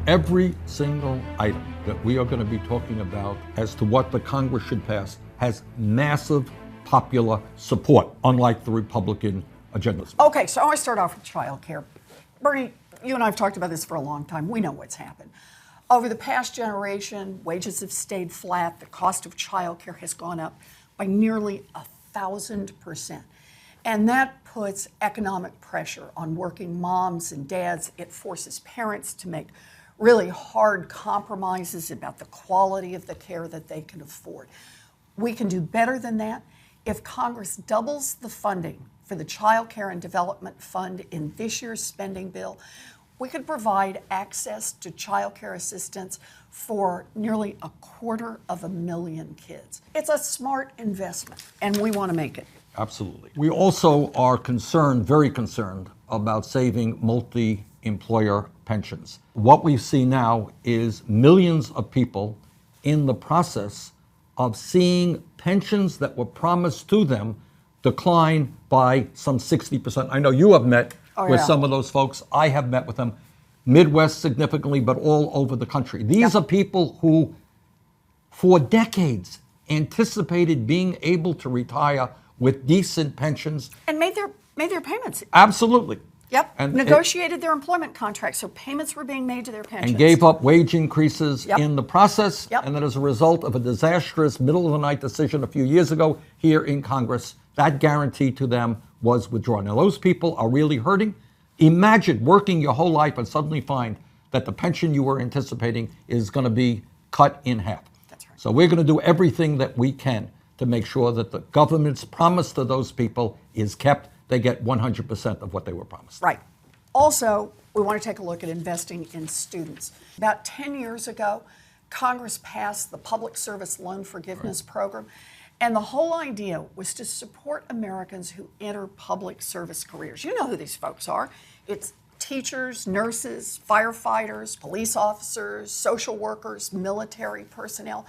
Every single item that we are going to be talking about as to what the Congress should pass has massive popular support, unlike the Republican agendas. Okay, so I want to start off with child care. Bernie, you and I have talked about this for a long time. We know what's happened. Over the past generation, wages have stayed flat. The cost of child care has gone up by nearly 1,000%. And that puts economic pressure on working moms and dads. It forces parents to make really hard compromises about the quality of the care that they can afford. We can do better than that. If Congress doubles the funding for the Child Care and Development Fund in this year's spending bill, we could provide access to child care assistance for nearly 250,000 kids. It's a smart investment, and we want to make it. Absolutely. We also are concerned, very concerned, about saving multi-employer pensions. What we see now is millions of people in the process of seeing pensions that were promised to them decline by some 60%. I know you have met with some of those folks. I have met with them, Midwest significantly, but all over the country. These are people who, for decades, anticipated being able to retire with decent pensions. And made their payments. Absolutely. Yep, and negotiated their employment contracts, so payments were being made to their pensions. And gave up wage increases in the process. Yep. And then as a result of a disastrous middle-of-the-night decision a few years ago here in Congress, that guarantee to them was withdrawn. Now, those people are really hurting. Imagine working your whole life and suddenly find that the pension you were anticipating is going to be cut in half. That's right. So we're going to do everything that we can to make sure that the government's promise to those people is kept. They get 100% of what they were promised. Right. Also, we want to take a look at investing in students. About 10 years ago, Congress passed the Public Service Loan Forgiveness Program, and the whole idea was to support Americans who enter public service careers. You know who these folks are. It's teachers, nurses, firefighters, police officers, social workers, military personnel.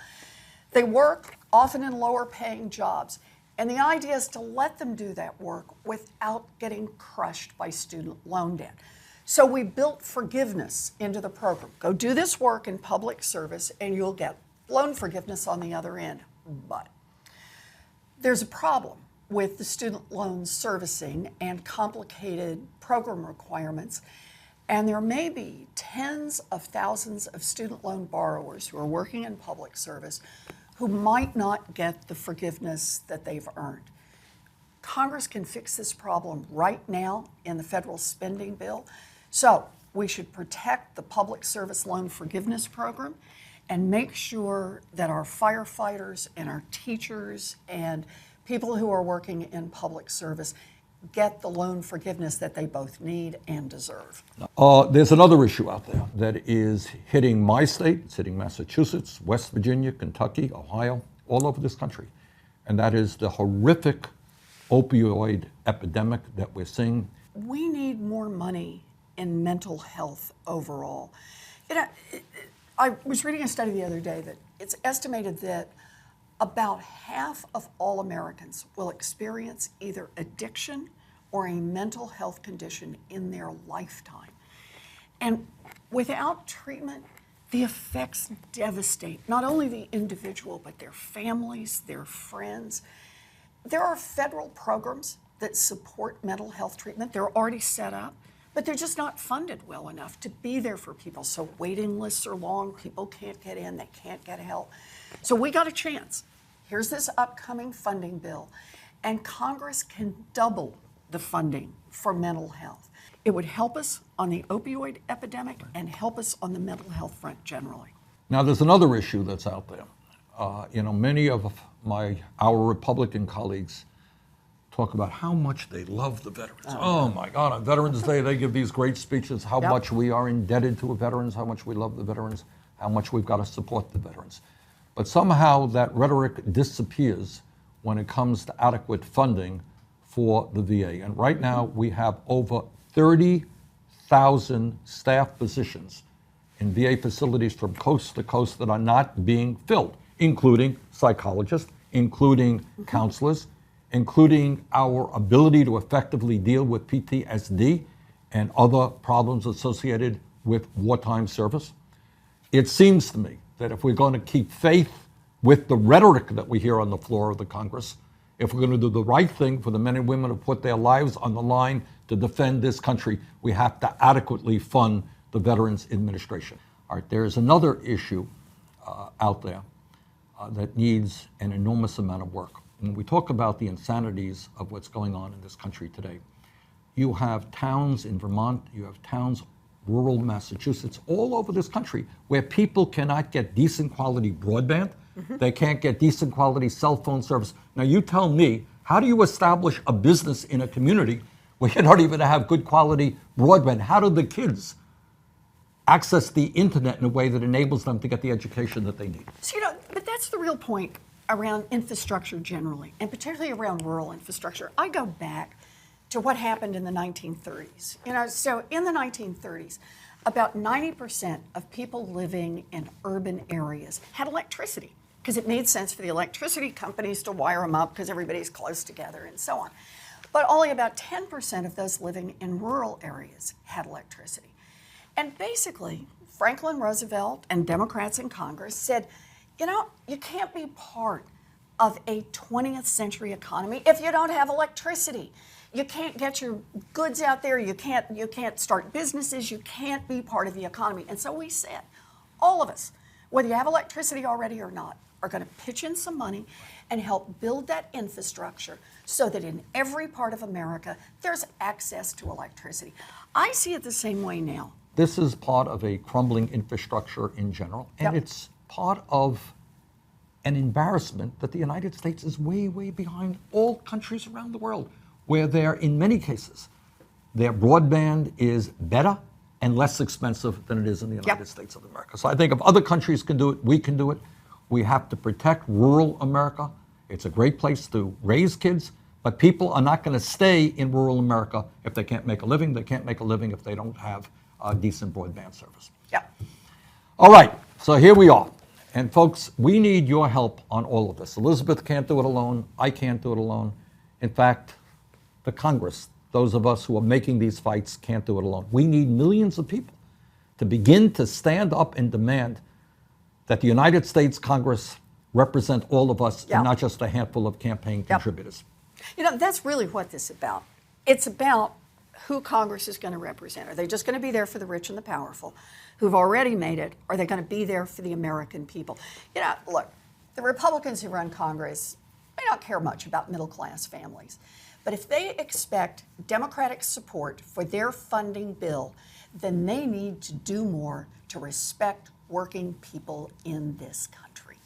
They work often in lower paying jobs. And the idea is to let them do that work without getting crushed by student loan debt. So we built forgiveness into the program. Go do this work in public service and you'll get loan forgiveness on the other end. But there's a problem with the student loan servicing and complicated program requirements. And there may be tens of thousands of student loan borrowers who are working in public service who might not get the forgiveness that they've earned. Congress can fix this problem right now in the federal spending bill. So we should protect the Public Service Loan Forgiveness Program and make sure that our firefighters and our teachers and people who are working in public service get the loan forgiveness that they both need and deserve. There's another issue out there that is hitting my state, it's hitting Massachusetts, West Virginia, Kentucky, Ohio, all over this country. And that is the horrific opioid epidemic that we're seeing. We need more money in mental health overall. You know, I was reading a study the other day that it's estimated that about half of all Americans will experience either addiction or a mental health condition in their lifetime. And without treatment, the effects devastate not only the individual, but their families, their friends. There are federal programs that support mental health treatment. They're already set up, but they're just not funded well enough to be there for people. So waiting lists are long, people can't get in, they can't get help. So we got a chance. Here's this upcoming funding bill, and Congress can double the funding for mental health. It would help us on the opioid epidemic and help us on the mental health front generally. Now, there's another issue that's out there. Many of our Republican colleagues talk about how much they love the veterans. Oh my God, on Veterans Day, they give these great speeches, how much we are indebted to the veterans, how much we love the veterans, how much we've got to support the veterans. But somehow that rhetoric disappears when it comes to adequate funding for the VA. And right now we have over 30,000 staff positions in VA facilities from coast to coast that are not being filled, including psychologists, including counselors, including our ability to effectively deal with PTSD and other problems associated with wartime service. it seems to me that if we're going to keep faith with the rhetoric that we hear on the floor of the Congress, if we're going to do the right thing for the men and women who put their lives on the line to defend this country, we have to adequately fund the Veterans Administration. All right, there's another issue out there that needs an enormous amount of work. When we talk about the insanities of what's going on in this country today, you have towns in Vermont, you have towns, rural Massachusetts, all over this country where people cannot get decent quality broadband, they can't get decent quality cell phone service. Now you tell me, how do you establish a business in a community where you don't even have good quality broadband? How do the kids access the internet in a way that enables them to get the education that they need? So, but that's the real point around infrastructure generally, and particularly around rural infrastructure. I go back to what happened in the 1930s. So in the 1930s, about 90% of people living in urban areas had electricity because it made sense for the electricity companies to wire them up because everybody's close together and so on. But only about 10% of those living in rural areas had electricity. And basically, Franklin Roosevelt and Democrats in Congress said, you can't be part of a 20th century economy if you don't have electricity. You can't get your goods out there. You can't start businesses. You can't be part of the economy. And so we said, all of us, whether you have electricity already or not, are going to pitch in some money and help build that infrastructure so that in every part of America, there's access to electricity. I see it the same way now. This is part of a crumbling infrastructure in general, and it's part of an embarrassment that the United States is way, way behind all countries around the world, where in many cases, their broadband is better and less expensive than it is in the United States of America. So I think if other countries can do it, we can do it. We have to protect rural America. It's a great place to raise kids, but people are not going to stay in rural America if they can't make a living. They can't make a living if they don't have a decent broadband service. All right, so here we are. And folks, we need your help on all of this. Elizabeth can't do it alone. I can't do it alone. In fact, the Congress, those of us who are making these fights, can't do it alone. We need millions of people to begin to stand up and demand that the United States Congress represent all of us and not just a handful of campaign contributors. That's really what this is about. It's about who Congress is going to represent. Are they just going to be there for the rich and the powerful who've already made it? Or are they going to be there for the American people? Look, the Republicans who run Congress may not care much about middle-class families. But if they expect Democratic support for their funding bill, then they need to do more to respect working people in this country.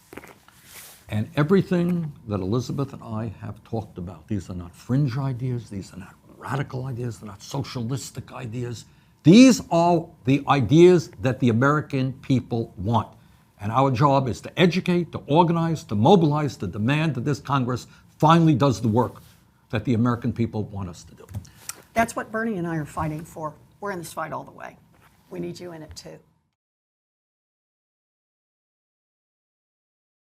And everything that Elizabeth and I have talked about, these are not fringe ideas, these are not radical ideas, they're not socialistic ideas. These are the ideas that the American people want. And our job is to educate, to organize, to mobilize, to demand that this Congress finally does the work that the American people want us to do. That's what Bernie and I are fighting for. We're in this fight all the way. We need you in it too.